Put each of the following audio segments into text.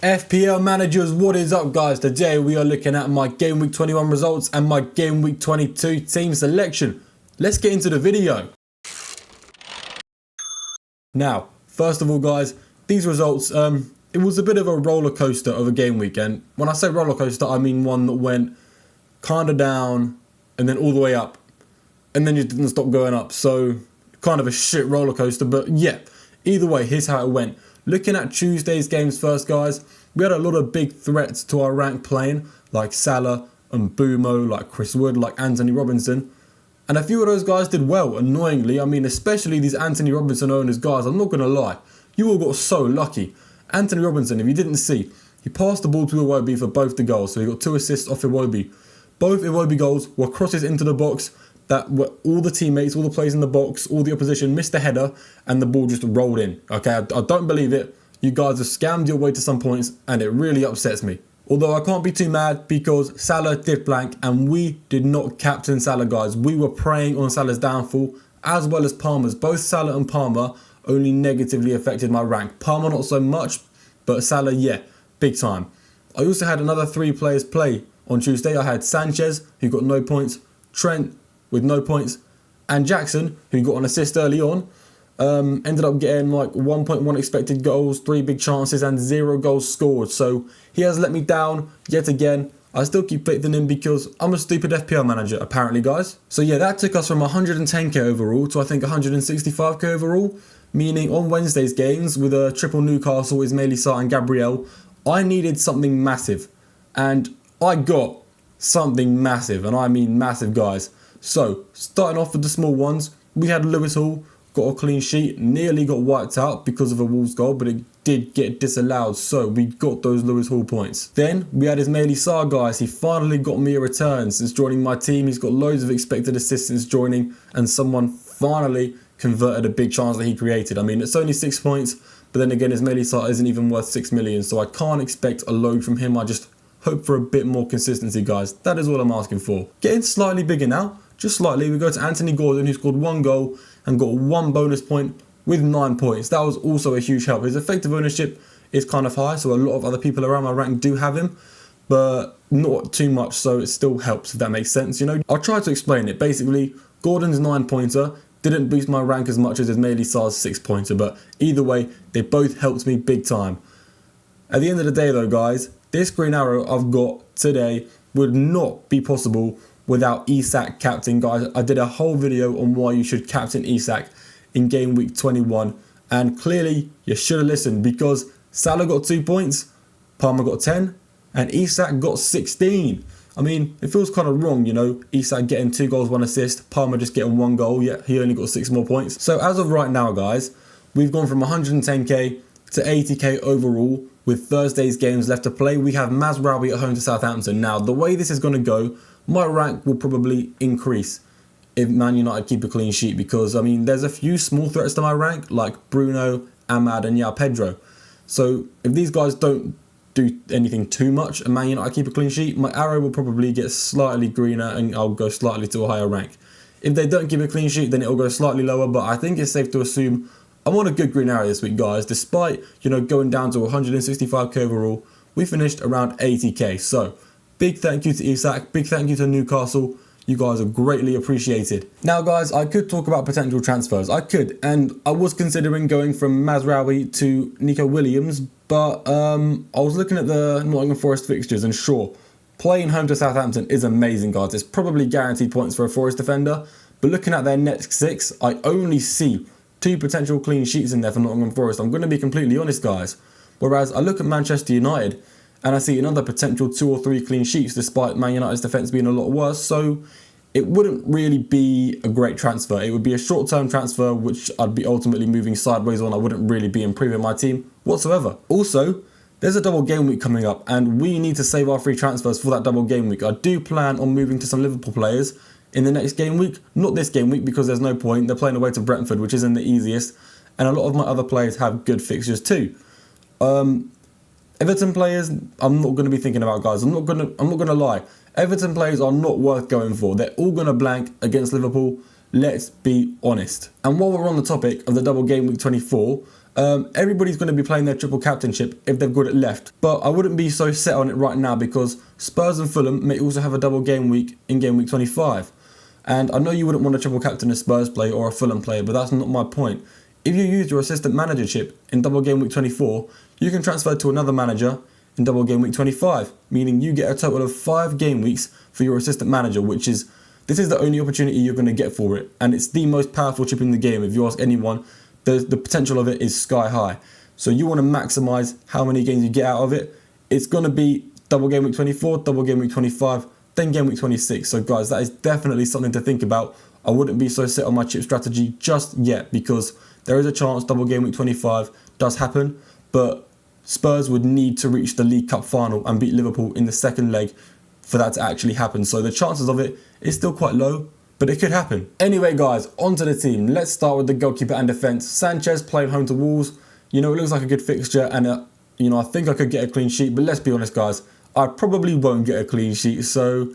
FPL managers, what is up guys? Today we are looking at my Game Week 21 results and my Game Week 22 team selection. Let's get into the video. Now, first of all guys, these results, it was a bit of a roller coaster of a game week, and when I say roller coaster I mean one that went kind of down and then all the way up and then it didn't stop going up, so kind of a shit roller coaster. But yeah, either way, here's how it went. Looking at Tuesday's games first guys, we had a lot of big threats to our rank playing, like Salah and Boomo, like Chris Wood, like Anthony Robinson. And a few of those guys did well, annoyingly. I mean, especially these Anthony Robinson owners, guys, I'm not going to lie. You all got so lucky. Anthony Robinson, if you didn't see, he passed the ball to Iwobi for both the goals, so he got 2 assists off Iwobi. Both Iwobi goals were crosses into the box that were all the teammates, all the players in the box, all the opposition missed a header and the ball just rolled in. Okay, I don't believe it. You guys have scammed your way to some points and it really upsets me. Although I can't be too mad because Salah did blank and we did not captain Salah, guys. We were preying on Salah's downfall as well as Palmer's. Both Salah and Palmer only negatively affected my rank. Palmer not so much, but Salah, yeah, big time. I also had another 3 players play on Tuesday. I had Sanchez, who got no points, Trent with no points, and Jackson, who got an assist early on. Ended up getting like 1.1 expected goals, 3 big chances and 0 goals scored. So he has let me down yet again. I still keep faith in him because I'm a stupid FPL manager apparently, guys. So yeah, that took us from 110k overall to I think 165k overall. Meaning on Wednesday's games with a triple Newcastle, Ismail Sarr and Gabriel, I needed something massive. And I got something massive, and I mean massive, guys. So starting off with the small ones, we had Lewis Hall. Got a clean sheet, nearly got wiped out because of a Wolves goal, but it did get disallowed, so we got those Lewis Hall points. Then we had Ismail Sarr, guys. He finally got me a return since joining my team. He's got loads of expected assists since joining, and someone finally converted a big chance that he created. I mean, it's only 6 points, but then again, Ismail Sarr isn't even worth 6 million, so I can't expect a load from him. I just hope for a bit more consistency, guys. That is all I'm asking for. Getting slightly bigger now. Just slightly, we go to Anthony Gordon, who scored 1 goal and got 1 bonus point with 9 points. That was also a huge help. His effective ownership is kind of high, so a lot of other people around my rank do have him, but not too much, so it still helps, if that makes sense, you know. I'll try to explain it. Basically, Gordon's 9-pointer didn't boost my rank as much as Ismail Sarr's 6-pointer, but either way, they both helped me big time. At the end of the day, though, guys, this green arrow I've got today would not be possible without Isak captain, guys. I did a whole video on why you should captain Isak in Game Week 21, and clearly you should have listened because Salah got 2 points, Palmer got 10, and Isak got 16. I mean, it feels kind of wrong, you know, Isak getting 2 goals, 1 assist, Palmer just getting 1 goal, yet he only got 6 more points. So as of right now, guys, we've gone from 110k to 80k overall. With Thursday's games left to play, we have Mazraoui at home to Southampton. Now, the way this is going to go, my rank will probably increase if Man United keep a clean sheet because, I mean, there's a few small threats to my rank like Bruno, Ahmad and João Pedro. So if these guys don't do anything too much and Man United keep a clean sheet, my arrow will probably get slightly greener and I'll go slightly to a higher rank. If they don't keep a clean sheet, then it'll go slightly lower, but I think it's safe to assume I'm on a good green arrow this week, guys. Despite, you know, going down to 165k overall, we finished around 80k. So big thank you to Isak, big thank you to Newcastle. You guys are greatly appreciated. Now, guys, I could talk about potential transfers. I could, and I was considering going from Mazraoui to Nico Williams, but I was looking at the Nottingham Forest fixtures, and sure, playing home to Southampton is amazing, guys. It's probably guaranteed points for a Forest defender, but looking at their next 6, I only see 2 potential clean sheets in there for Nottingham Forest. I'm going to be completely honest, guys. Whereas I look at Manchester United and I see another potential 2 or 3 clean sheets despite Man United's defence being a lot worse. So it wouldn't really be a great transfer. It would be a short-term transfer which I'd be ultimately moving sideways on. I wouldn't really be improving my team whatsoever. Also, there's a double game week coming up and we need to save our free transfers for that double game week. I do plan on moving to some Liverpool players in the next game week. Not this game week because there's no point. They're playing away to Brentford, which isn't the easiest. And a lot of my other players have good fixtures too. Everton players, I'm not going to be thinking about, guys. I'm not going to lie. Everton players are not worth going for. They're all going to blank against Liverpool. Let's be honest. And while we're on the topic of the double game week 24, Everybody's going to be playing their triple captainship if they've got it left. But I wouldn't be so set on it right now because Spurs and Fulham may also have a double game week in game week 25. And I know you wouldn't want to triple captain a Spurs player or a Fulham player, but that's not my point. If you use your assistant managership in double game week 24, you can transfer to another manager in double game week 25, meaning you get a total of 5 game weeks for your assistant manager, this is the only opportunity you're going to get for it. And it's the most powerful chip in the game. If you ask anyone, the potential of it is sky high. So you want to maximize how many games you get out of it. It's going to be double game week 24, double game week 25, then game week 26. So guys, that is definitely something to think about. I wouldn't be so set on my chip strategy just yet because there is a chance double game week 25 does happen, but Spurs would need to reach the League Cup final and beat Liverpool in the second leg for that to actually happen. So the chances of it is still quite low, but it could happen. Anyway guys, onto the team. Let's start with the goalkeeper and defence. Sanchez playing home to Wolves. You know, it looks like a good fixture and I think I could get a clean sheet, but let's be honest guys, I probably won't get a clean sheet. So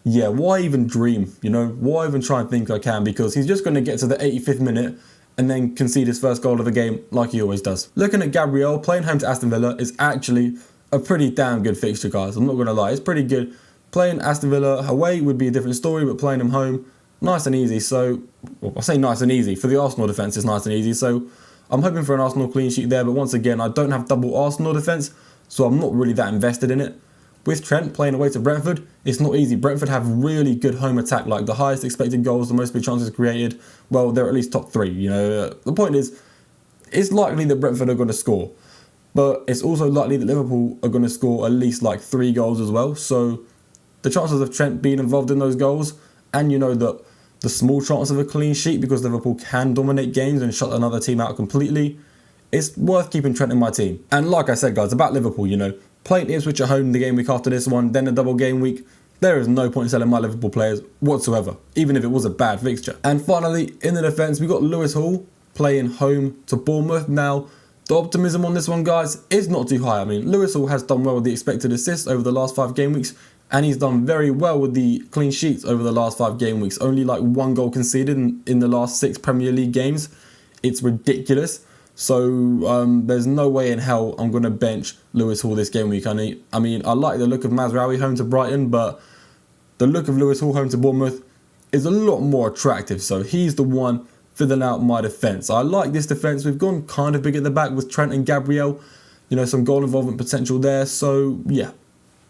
yeah, why even dream? You know, why even try and think I can? Because he's just going to get to the 85th minute and then concede his first goal of the game like he always does. Looking at Gabriel, playing home to Aston Villa is actually a pretty damn good fixture, guys. I'm not going to lie, it's pretty good. Playing Aston Villa away would be a different story, but playing them home, nice and easy. So, well, I say nice and easy. For the Arsenal defence, it's nice and easy. So, I'm hoping for an Arsenal clean sheet there, but once again, I don't have double Arsenal defence, so I'm not really that invested in it. With Trent playing away to Brentford, it's not easy. Brentford have really good home attack, like the highest expected goals, the most big chances created. Well, they're at least top 3, you know. The point is, it's likely that Brentford are going to score, but it's also likely that Liverpool are going to score at least like 3 goals as well. So the chances of Trent being involved in those goals, and you know that the small chance of a clean sheet because Liverpool can dominate games and shut another team out completely, it's worth keeping Trent in my team. And like I said guys, about Liverpool, you know, playing Ipswich at home the game week after this one, then a double game week, there is no point selling my Liverpool players whatsoever, even if it was a bad fixture. And finally, in the defence, we got Lewis Hall playing home to Bournemouth. Now, the optimism on this one, guys, is not too high. I mean, Lewis Hall has done well with the expected assists over the last 5 game weeks, and he's done very well with the clean sheets over the last 5 game weeks. Only like 1 goal conceded in the last 6 Premier League games. It's ridiculous. So there's no way in hell I'm going to bench Lewis Hall this game week. I mean, I like the look of Mazraoui home to Brighton, but the look of Lewis Hall home to Bournemouth is a lot more attractive. So he's the one filling out my defence. I like this defence. We've gone kind of big at the back with Trent and Gabriel. You know, some goal involvement potential there. So yeah,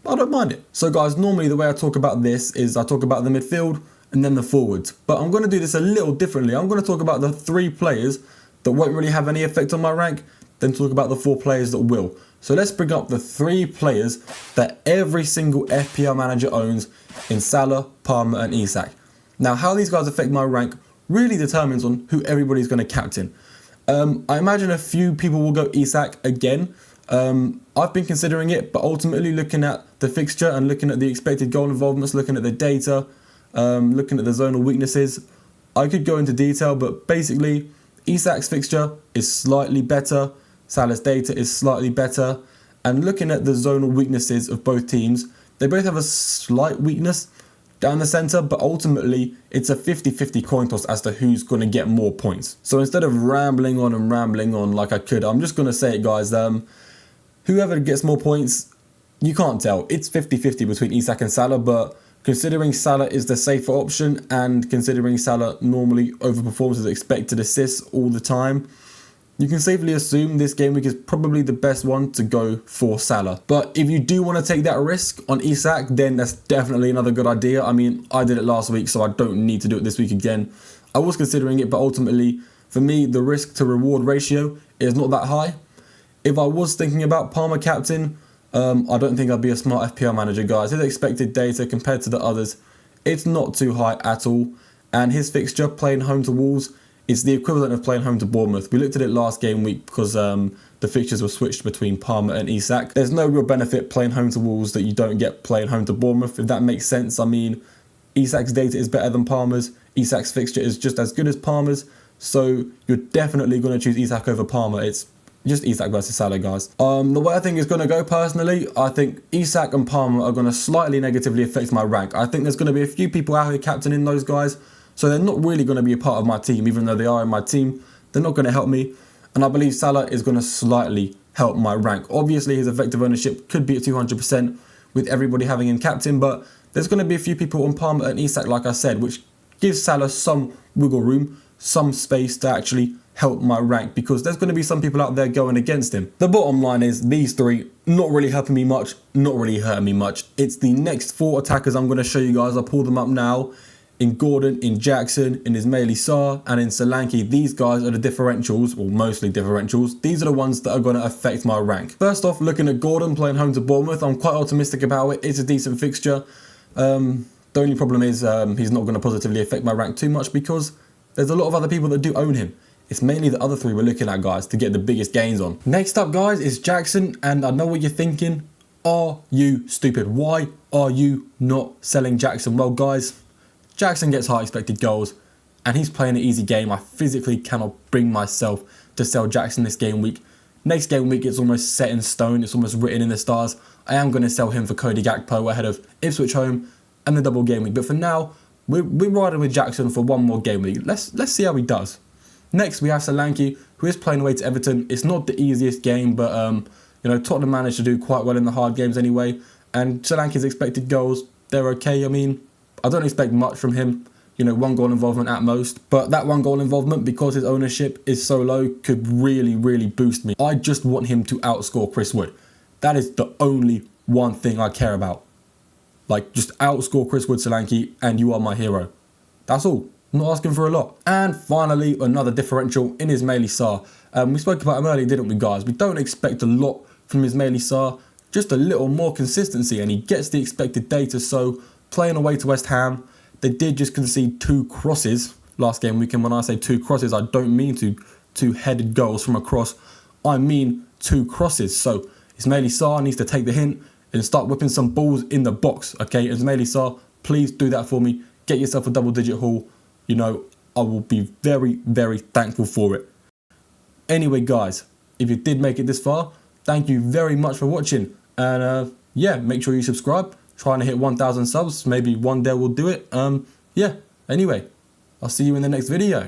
I don't mind it. So guys, normally the way I talk about this is I talk about the midfield and then the forwards. But I'm going to do this a little differently. I'm going to talk about the 3 players that won't really have any effect on my rank, then talk about the 4 players that will. So let's bring up the 3 players that every single FPL manager owns in Salah, Palmer and Isak. Now, how these guys affect my rank really determines on who everybody's going to captain. I imagine a few people will go Isak again. I've been considering it, but ultimately looking at the fixture and looking at the expected goal involvements, looking at the data, looking at the zonal weaknesses, I could go into detail, but basically Isak's fixture is slightly better, Salah's data is slightly better, and looking at the zonal weaknesses of both teams, they both have a slight weakness down the centre, but ultimately it's a 50-50 coin toss as to who's going to get more points. So instead of rambling on like I could, I'm just going to say it guys, whoever gets more points, you can't tell. It's 50-50 between Isak and Salah, but considering Salah is the safer option and considering Salah normally overperforms his expected assists all the time, you can safely assume this game week is probably the best one to go for Salah. But if you do want to take that risk on Isak, then that's definitely another good idea. I mean, I did it last week, so I don't need to do it this week again. I was considering it, but ultimately, for me, the risk to reward ratio is not that high. If I was thinking about Palmer captain, I don't think I'd be a smart FPL manager, guys. His expected data compared to the others, it's not too high at all. And his fixture, playing home to Wolves, is the equivalent of playing home to Bournemouth. We looked at it last game week because the fixtures were switched between Palmer and Isak. There's no real benefit playing home to Wolves that you don't get playing home to Bournemouth, if that makes sense. I mean, Isak's data is better than Palmer's. Isak's fixture is just as good as Palmer's. So you're definitely going to choose Isak over Palmer. It's just Isak versus Salah, guys. The way I think it's going to go personally, I think Isak and Palmer are going to slightly negatively affect my rank. I think there's going to be a few people out here captaining those guys, so they're not really going to be a part of my team, even though they are in my team. They're not going to help me. and I believe Salah is going to slightly help my rank. Obviously, his effective ownership could be at 200% with everybody having him captain, but there's going to be a few people on Palmer and Isak, like I said, which gives Salah some wiggle room, some space to actually help my rank, because there's going to be some people out there going against him. The bottom line is these three not really helping me much, not really hurting me much. It's the next four attackers I'm going to show you guys. I'll pull them up now. In Gordon, in Jackson, in Ismaili Sarr, and in Solanke. These guys are the differentials, or mostly differentials. These are the ones that are going to affect my rank. First off, looking at Gordon playing home to Bournemouth, I'm quite optimistic about it. It's a decent fixture. The only problem is he's not going to positively affect my rank too much, because there's a lot of other people that do own him. It's mainly the other three we're looking at, guys, to get the biggest gains on. Next up, guys, is Jackson, and I know what you're thinking. Are you stupid? Why are you not selling Jackson? Well, guys, Jackson gets high expected goals, and he's playing an easy game. I physically cannot bring myself to sell Jackson this game week. Next game week, it's almost set in stone. It's almost written in the stars. I am going to sell him for Cody Gakpo ahead of Ipswich home and the double game week. But for now, we're riding with Jackson for one more game week. Let's see how he does. Next, we have Solanke, who is playing away to Everton. It's not the easiest game, but you know, Tottenham managed to do quite well in the hard games anyway. And Solanke's expected goals, they're okay. I mean, I don't expect much from him, you know, 1 goal involvement at most. But that 1 goal involvement, because his ownership is so low, could really, really boost me. I just want him to outscore Chris Wood. That is the only one thing I care about. Like, just outscore Chris Wood, Solanke, and you are my hero. That's all. I'm not asking for a lot. And finally, another differential in Ismaili Sarr. We spoke about him earlier, didn't we, guys? We don't expect a lot from Ismaili Sarr, just a little more consistency, and he gets the expected data. So, playing away to West Ham, they did just concede 2 crosses last game week. And when I say 2 crosses, I don't mean two headed goals from a cross. I mean 2 crosses. So Ismaili Sarr needs to take the hint and start whipping some balls in the box. Okay, Ismaili Sarr, please do that for me. Get yourself a double-digit haul. You know, I will be very, very thankful for it. Anyway, guys, if you did make it this far, thank you very much for watching. And yeah, make sure you subscribe. Trying to hit 1,000 subs. Maybe one day we'll do it. Yeah, anyway, I'll see you in the next video.